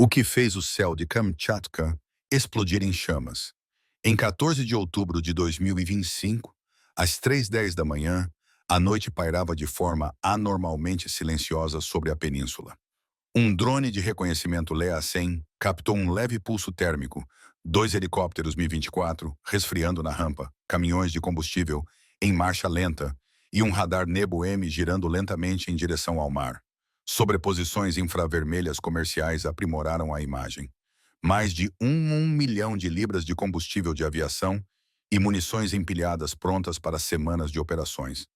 O que fez o céu de Kamchatka explodir em chamas. Em 14 de outubro de 2025, às 3:10 da manhã, a noite pairava de forma anormalmente silenciosa sobre a península. Um drone de reconhecimento Lea-100 captou um leve pulso térmico, dois helicópteros Mi-24 resfriando na rampa, caminhões de combustível em marcha lenta e um radar Nebo-M girando lentamente em direção ao mar. Sobreposições infravermelhas comerciais aprimoraram a imagem. Mais de um milhão de libras de combustível de aviação e munições empilhadas prontas para semanas de operações.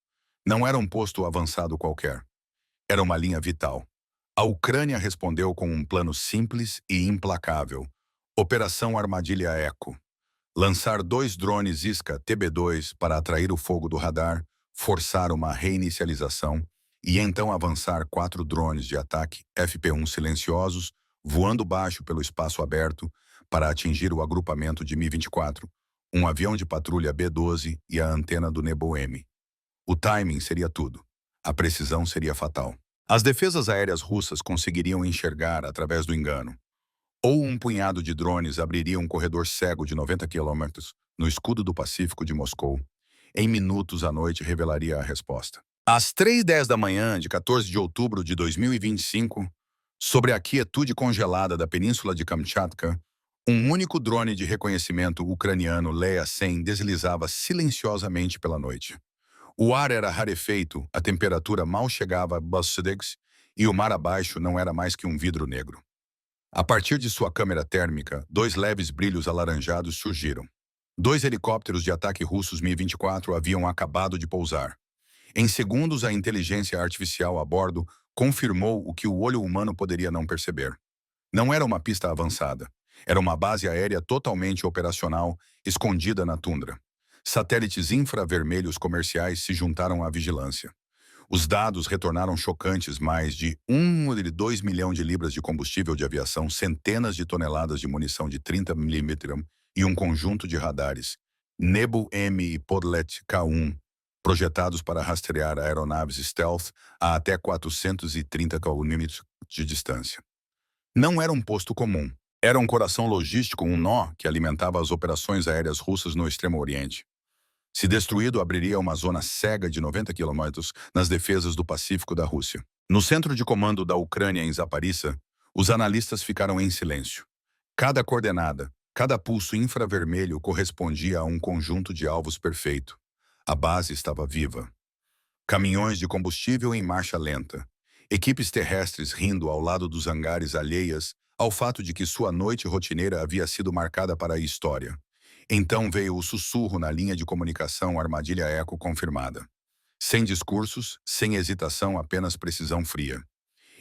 Não era um posto avançado qualquer. Era uma linha vital. A Ucrânia respondeu com um plano simples e implacável. Operação Armadilha Eco. Lançar dois drones Iska TB2 para atrair o fogo do radar, forçar uma reinicialização e então avançar quatro drones de ataque FP-1 silenciosos, voando baixo pelo espaço aberto para atingir o agrupamento de Mi-24, um avião de patrulha B-12 e a antena do Nebo-M. O timing seria tudo. A precisão seria fatal. As defesas aéreas russas conseguiriam enxergar através do engano. Ou um punhado de drones abriria um corredor cego de 90 quilômetros no escudo do Pacífico de Moscou. Em minutos, a noite revelaria a resposta. Às 3:10 da manhã de 14 de outubro de 2025, sobre a quietude congelada da península de Kamchatka, um único drone de reconhecimento ucraniano Lea-100 deslizava silenciosamente pela noite. O ar era rarefeito, a temperatura mal chegava a +6 e o mar abaixo não era mais que um vidro negro. A partir de sua câmera térmica, dois leves brilhos alaranjados surgiram. Dois helicópteros de ataque russos Mi-24 haviam acabado de pousar. Em segundos, a inteligência artificial a bordo confirmou o que o olho humano poderia não perceber. Não era uma pista avançada. Era uma base aérea totalmente operacional, escondida na tundra. Satélites infravermelhos comerciais se juntaram à vigilância. Os dados retornaram chocantes: mais de 2 milhão de libras de combustível de aviação, centenas de toneladas de munição de 30 mm e um conjunto de radares, Nebo-M e Podlet K1, projetados para rastrear aeronaves stealth a até 430 km de distância. Não era um posto comum. Era um coração logístico, um nó que alimentava as operações aéreas russas no Extremo Oriente. Se destruído, abriria uma zona cega de 90 quilômetros nas defesas do Pacífico da Rússia. No centro de comando da Ucrânia, em Zaporizhzhia, os analistas ficaram em silêncio. Cada coordenada, cada pulso infravermelho correspondia a um conjunto de alvos perfeito. A base estava viva. Caminhões de combustível em marcha lenta. Equipes terrestres rindo ao lado dos hangares, alheias ao fato de que sua noite rotineira havia sido marcada para a história. Então veio o sussurro na linha de comunicação, Armadilha Eco confirmada. Sem discursos, sem hesitação, apenas precisão fria.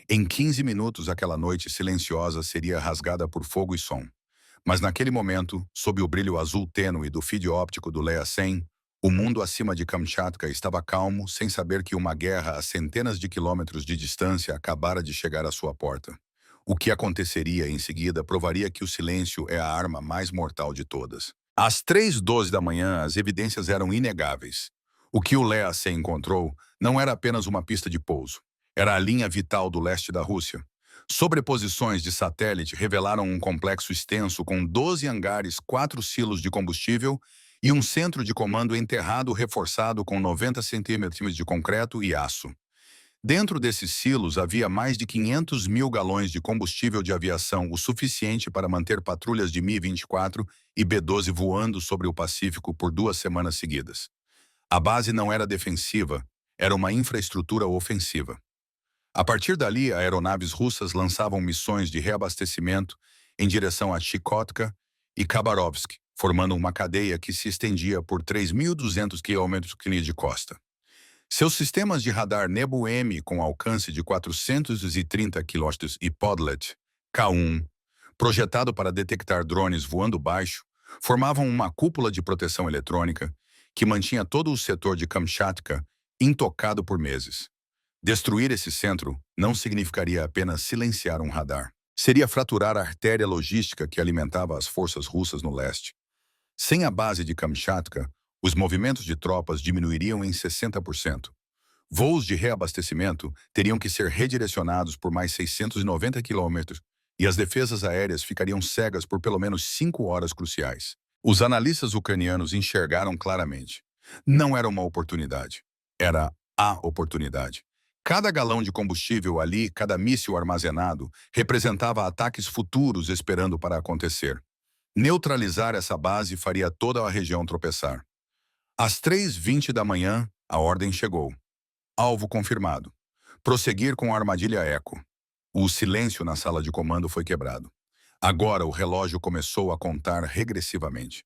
Em 15 minutos, aquela noite silenciosa seria rasgada por fogo e som. Mas naquele momento, sob o brilho azul tênue do feed óptico do Lea-100, o mundo acima de Kamchatka estava calmo, sem saber que uma guerra a centenas de quilômetros de distância acabara de chegar à sua porta. O que aconteceria em seguida provaria que o silêncio é a arma mais mortal de todas. Às 3:12 da manhã, as evidências eram inegáveis. O que o Lea-100 encontrou não era apenas uma pista de pouso. Era a linha vital do leste da Rússia. Sobreposições de satélite revelaram um complexo extenso com 12 hangares, 4 silos de combustível e um centro de comando enterrado reforçado com 90 centímetros de concreto e aço. Dentro desses silos havia mais de 500 mil galões de combustível de aviação, o suficiente para manter patrulhas de Mi-24 e B-12 voando sobre o Pacífico por 2 semanas seguidas. A base não era defensiva, era uma infraestrutura ofensiva. A partir dali, aeronaves russas lançavam missões de reabastecimento em direção a Chukotka e Khabarovsk, formando uma cadeia que se estendia por 3.200 quilômetros de costa. Seus sistemas de radar Nebo-M com alcance de 430 km e Podlet K1, projetado para detectar drones voando baixo, formavam uma cúpula de proteção eletrônica que mantinha todo o setor de Kamchatka intocado por meses. Destruir esse centro não significaria apenas silenciar um radar. Seria fraturar a artéria logística que alimentava as forças russas no leste. Sem a base de Kamchatka, os movimentos de tropas diminuiriam em 60%. Voos de reabastecimento teriam que ser redirecionados por mais 690 quilômetros e as defesas aéreas ficariam cegas por pelo menos 5 horas cruciais. Os analistas ucranianos enxergaram claramente. Não era uma oportunidade. Era a oportunidade. Cada galão de combustível ali, cada míssil armazenado, representava ataques futuros esperando para acontecer. Neutralizar essa base faria toda a região tropeçar. Às 3h20 da manhã, a ordem chegou. Alvo confirmado. Prosseguir com a armadilha Eco. O silêncio na sala de comando foi quebrado. Agora o relógio começou a contar regressivamente.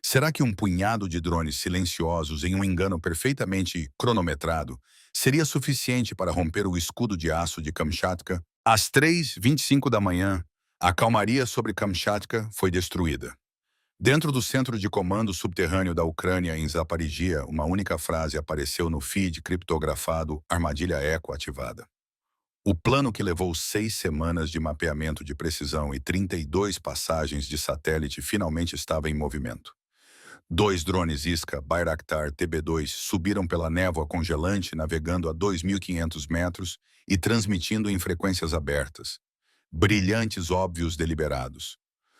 Será que um punhado de drones silenciosos em um engano perfeitamente cronometrado seria suficiente para romper o escudo de aço de Kamchatka? Às 3h25 da manhã, a calmaria sobre Kamchatka foi destruída. Dentro do centro de comando subterrâneo da Ucrânia, em Zaporizhia, uma única frase apareceu no feed criptografado Armadilha Eco ativada. O plano que levou 6 semanas de mapeamento de precisão e 32 passagens de satélite finalmente estava em movimento. 2 drones Iska Bayraktar TB2 subiram pela névoa congelante navegando a 2.500 metros e transmitindo em frequências abertas. Brilhantes óbvios deliberados.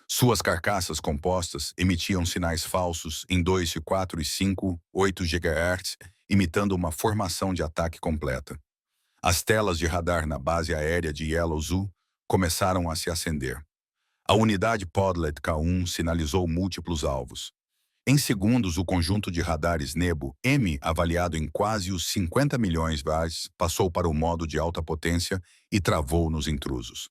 Suas carcaças compostas emitiam sinais falsos em 2, 4 e 5, 8 GHz, imitando uma formação de ataque completa. As telas de radar na base aérea de Yellow Zoo começaram a se acender. A unidade Podlet K1 sinalizou múltiplos alvos. Em segundos, o conjunto de radares Nebo-M, avaliado em quase os 50 milhões de watts, passou para o modo de alta potência e travou nos intrusos.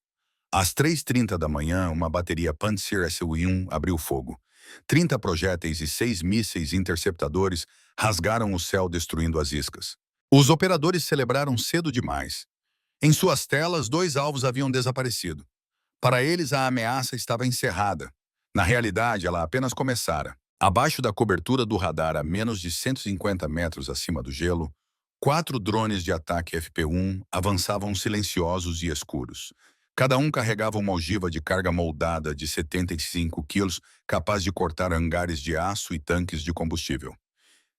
Às 3h30 da manhã, uma bateria Pantsir SU-1 abriu fogo. 30 projéteis e 6 mísseis interceptadores rasgaram o céu destruindo as iscas. Os operadores celebraram cedo demais. Em suas telas, 2 alvos haviam desaparecido. Para eles, a ameaça estava encerrada. Na realidade, ela apenas começara. Abaixo da cobertura do radar, a menos de 150 metros acima do gelo, 4 drones de ataque FP-1 avançavam silenciosos e escuros. Cada um carregava uma ogiva de carga moldada de 75 quilos, capaz de cortar hangares de aço e tanques de combustível.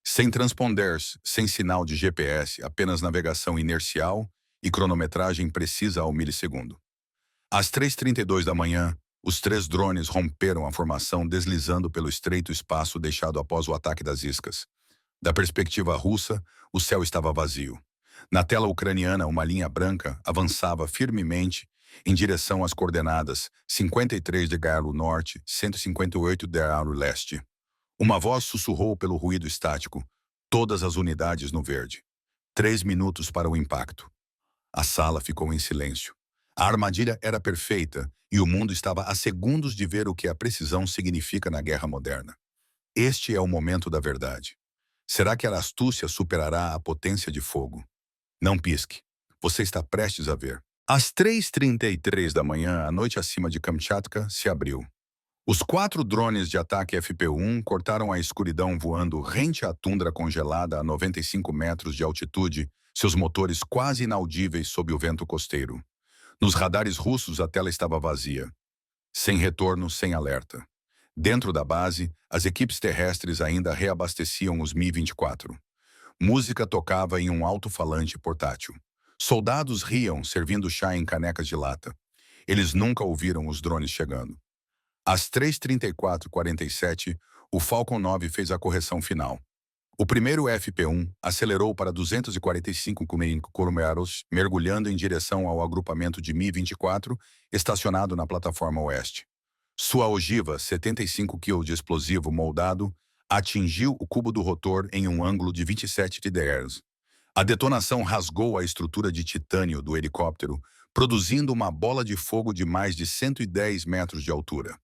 Sem transponders, sem sinal de GPS, apenas navegação inercial e cronometragem precisa ao milissegundo. Às 3h32 da manhã, os 3 drones romperam a formação deslizando pelo estreito espaço deixado após o ataque das iscas. Da perspectiva russa, o céu estava vazio. Na tela ucraniana, uma linha branca avançava firmemente em direção às coordenadas 53 de Galo Norte, 158 de Galo Leste. Uma voz sussurrou pelo ruído estático. Todas as unidades no verde. 3 minutos para o impacto. A sala ficou em silêncio. A armadilha era perfeita e o mundo estava a segundos de ver o que a precisão significa na guerra moderna. Este é o momento da verdade. Será que a astúcia superará a potência de fogo? Não pisque. Você está prestes a ver. Às 3h33 da manhã, a noite acima de Kamchatka se abriu. Os 4 drones de ataque FP-1 cortaram a escuridão voando rente à tundra congelada a 95 metros de altitude, seus motores quase inaudíveis sob o vento costeiro. Nos radares russos, a tela estava vazia. Sem retorno, sem alerta. Dentro da base, as equipes terrestres ainda reabasteciam os Mi-24. Música tocava em um alto-falante portátil. Soldados riam, servindo chá em canecas de lata. Eles nunca ouviram os drones chegando. Às 3h34:47, o Falcon 9 fez a correção final. O primeiro FP-1 acelerou para 245 km, mergulhando em direção ao agrupamento de Mi-24, estacionado na plataforma oeste. Sua ogiva, 75 kg de explosivo moldado, atingiu o cubo do rotor em um ângulo de 27 degrees. A detonação rasgou a estrutura de titânio do helicóptero, produzindo uma bola de fogo de mais de 110 metros de altura.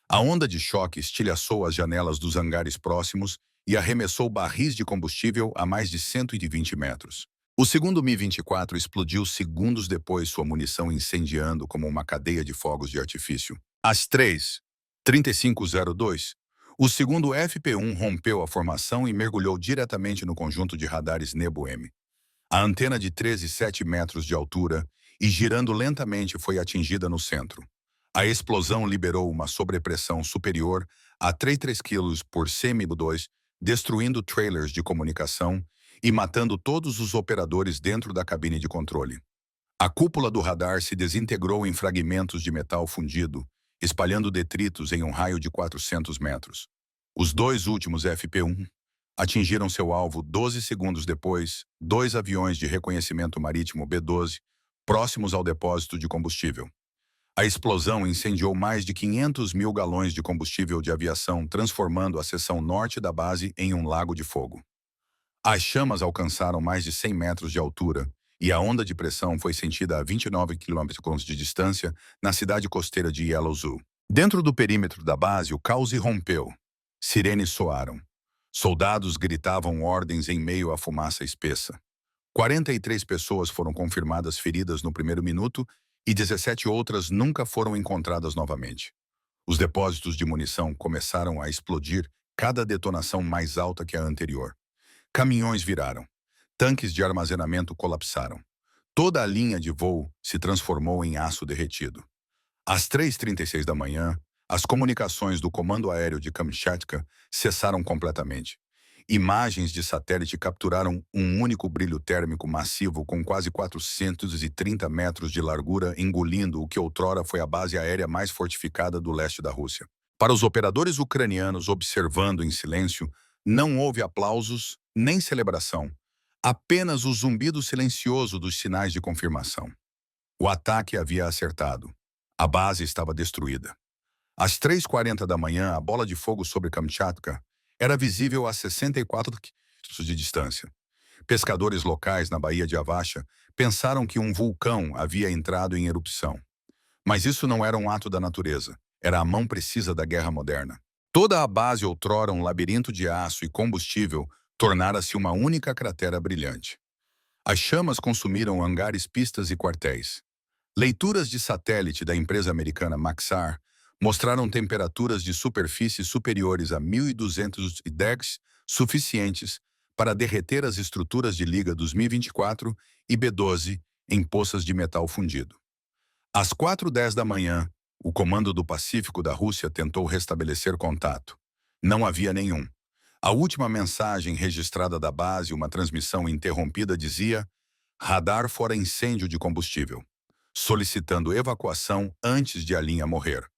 A onda de choque estilhaçou as janelas dos hangares próximos e arremessou barris de combustível a mais de 120 metros. O segundo Mi-24 explodiu segundos depois, sua munição incendiando como uma cadeia de fogos de artifício. Às 3h35:02, o segundo FP-1 rompeu a formação e mergulhou diretamente no conjunto de radares Nebo-M. A antena de 13,7 metros de altura e girando lentamente foi atingida no centro. A explosão liberou uma sobrepressão superior a 33 kg por CM2, destruindo trailers de comunicação e matando todos os operadores dentro da cabine de controle. A cúpula do radar se desintegrou em fragmentos de metal fundido, espalhando detritos em um raio de 400 metros. Os dois últimos FP-1 atingiram seu alvo 12 segundos depois, dois aviões de reconhecimento marítimo B-12, próximos ao depósito de combustível. A explosão incendiou mais de 500 mil galões de combustível de aviação, transformando a seção norte da base em um lago de fogo. As chamas alcançaram mais de 100 metros de altura e a onda de pressão foi sentida a 29 quilômetros de distância na cidade costeira de Yellow Zoo. Dentro do perímetro da base, o caos irrompeu. Sirenes soaram. Soldados gritavam ordens em meio à fumaça espessa. 43 pessoas foram confirmadas feridas no primeiro minuto e 17 outras nunca foram encontradas novamente. Os depósitos de munição começaram a explodir, cada detonação mais alta que a anterior. Caminhões viraram. Tanques de armazenamento colapsaram. Toda a linha de voo se transformou em aço derretido. Às 3h36 da manhã, as comunicações do Comando Aéreo de Kamchatka cessaram completamente. Imagens de satélite capturaram um único brilho térmico massivo com quase 430 metros de largura, engolindo o que outrora foi a base aérea mais fortificada do leste da Rússia. Para os operadores ucranianos observando em silêncio, não houve aplausos nem celebração, apenas o zumbido silencioso dos sinais de confirmação. O ataque havia acertado. A base estava destruída. Às 3h40 da manhã, a bola de fogo sobre Kamchatka era visível a 64 quilômetros de distância. Pescadores locais na Baía de Avacha pensaram que um vulcão havia entrado em erupção. Mas isso não era um ato da natureza, era a mão precisa da guerra moderna. Toda a base, outrora um labirinto de aço e combustível, tornara-se uma única cratera brilhante. As chamas consumiram hangares, pistas e quartéis. Leituras de satélite da empresa americana Maxar mostraram temperaturas de superfície superiores a 1.200 degs, suficientes para derreter as estruturas de liga dos Mi-24 e B-12 em poças de metal fundido. Às 4h10 da manhã, o Comando do Pacífico da Rússia tentou restabelecer contato. Não havia nenhum. A última mensagem registrada da base, uma transmissão interrompida, dizia: radar fora incêndio de combustível, solicitando evacuação antes de a linha morrer.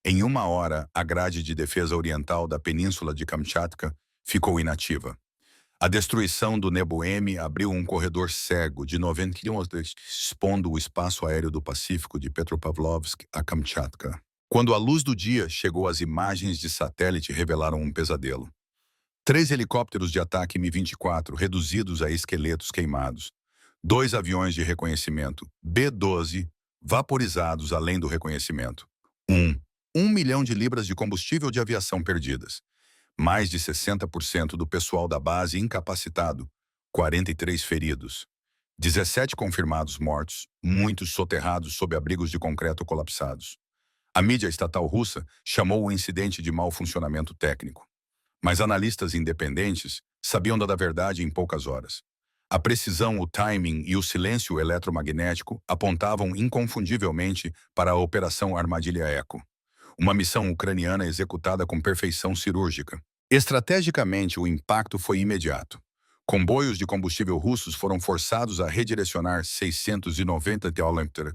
Em 1 hora, a grade de defesa oriental da península de Kamchatka ficou inativa. A destruição do Neboemi abriu um corredor cego de 90 quilômetros, expondo o espaço aéreo do Pacífico de Petropavlovsk a Kamchatka. Quando a luz do dia chegou, as imagens de satélite revelaram um pesadelo. 3 helicópteros de ataque Mi-24 reduzidos a esqueletos queimados. 2 aviões de reconhecimento B-12 vaporizados além do reconhecimento. 1 milhão de libras de combustível de aviação perdidas. Mais de 60% do pessoal da base incapacitado. 43 feridos. 17 confirmados mortos, muitos soterrados sob abrigos de concreto colapsados. A mídia estatal russa chamou o incidente de mau funcionamento técnico. Mas analistas independentes sabiam da verdade em poucas horas. A precisão, o timing e o silêncio eletromagnético apontavam inconfundivelmente para a Operação Armadilha Eco. Uma missão ucraniana executada com perfeição cirúrgica. Estrategicamente, o impacto foi imediato. Comboios de combustível russos foram forçados a redirecionar 690 km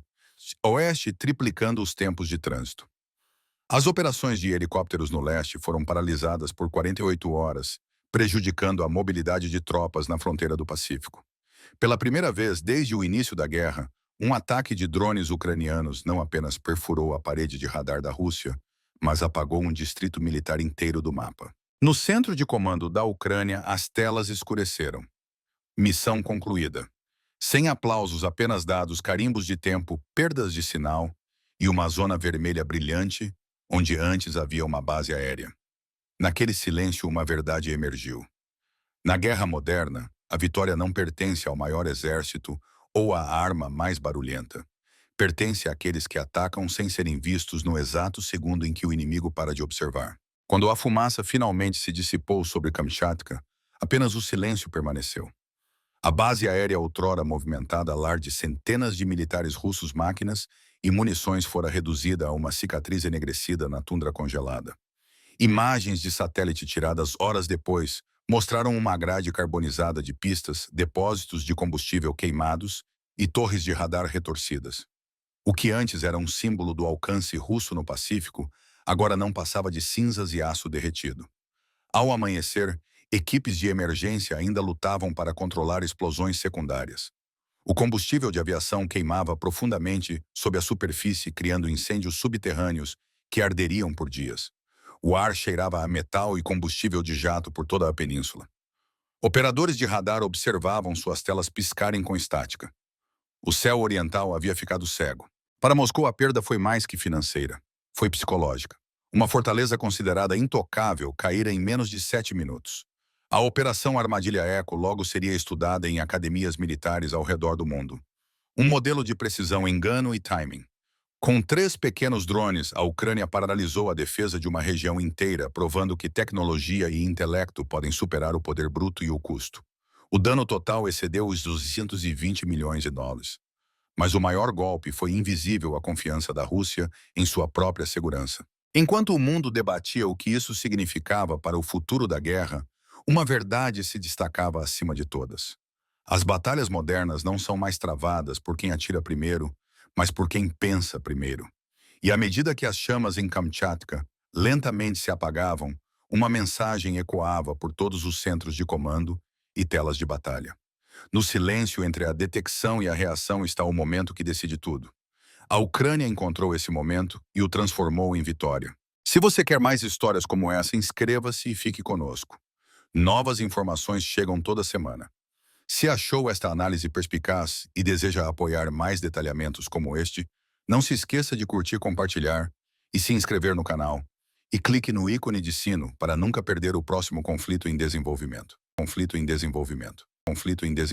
oeste, triplicando os tempos de trânsito. As operações de helicópteros no leste foram paralisadas por 48 horas, prejudicando a mobilidade de tropas na fronteira do Pacífico. Pela primeira vez desde o início da guerra, um ataque de drones ucranianos não apenas perfurou a parede de radar da Rússia, mas apagou um distrito militar inteiro do mapa. No centro de comando da Ucrânia, as telas escureceram. Missão concluída. Sem aplausos, apenas dados, carimbos de tempo, perdas de sinal e uma zona vermelha brilhante, onde antes havia uma base aérea. Naquele silêncio, uma verdade emergiu. Na guerra moderna, a vitória não pertence ao maior exército ou à arma mais barulhenta. Pertence àqueles que atacam sem serem vistos no exato segundo em que o inimigo para de observar. Quando a fumaça finalmente se dissipou sobre Kamchatka, apenas o silêncio permaneceu. A base aérea outrora movimentada, lar de centenas de militares russos, máquinas e munições, fora reduzida a uma cicatriz enegrecida na tundra congelada. Imagens de satélite tiradas horas depois mostraram uma grade carbonizada de pistas, depósitos de combustível queimados e torres de radar retorcidas. O que antes era um símbolo do alcance russo no Pacífico, agora não passava de cinzas e aço derretido. Ao amanhecer, equipes de emergência ainda lutavam para controlar explosões secundárias. O combustível de aviação queimava profundamente sob a superfície, criando incêndios subterrâneos que arderiam por dias. O ar cheirava a metal e combustível de jato por toda a península. Operadores de radar observavam suas telas piscarem com estática. O céu oriental havia ficado cego. Para Moscou, a perda foi mais que financeira. Foi psicológica. Uma fortaleza considerada intocável caíra em menos de 7 minutos. A Operação Armadilha Eco logo seria estudada em academias militares ao redor do mundo. Um modelo de precisão, engano e timing. Com 3 pequenos drones, a Ucrânia paralisou a defesa de uma região inteira, provando que tecnologia e intelecto podem superar o poder bruto e o custo. O dano total excedeu os 220 milhões de dólares. Mas o maior golpe foi invisível à confiança da Rússia em sua própria segurança. Enquanto o mundo debatia o que isso significava para o futuro da guerra, uma verdade se destacava acima de todas. As batalhas modernas não são mais travadas por quem atira primeiro, mas por quem pensa primeiro. E à medida que as chamas em Kamchatka lentamente se apagavam, uma mensagem ecoava por todos os centros de comando e telas de batalha. No silêncio entre a detecção e a reação está o momento que decide tudo. A Ucrânia encontrou esse momento e o transformou em vitória. Se você quer mais histórias como essa, inscreva-se e fique conosco. Novas informações chegam toda semana. Se achou esta análise perspicaz e deseja apoiar mais detalhamentos como este, não se esqueça de curtir, compartilhar e se inscrever no canal. E clique no ícone de sino para nunca perder o próximo conflito em desenvolvimento. Conflito em desenvolvimento. Conflito em desenvolvimento.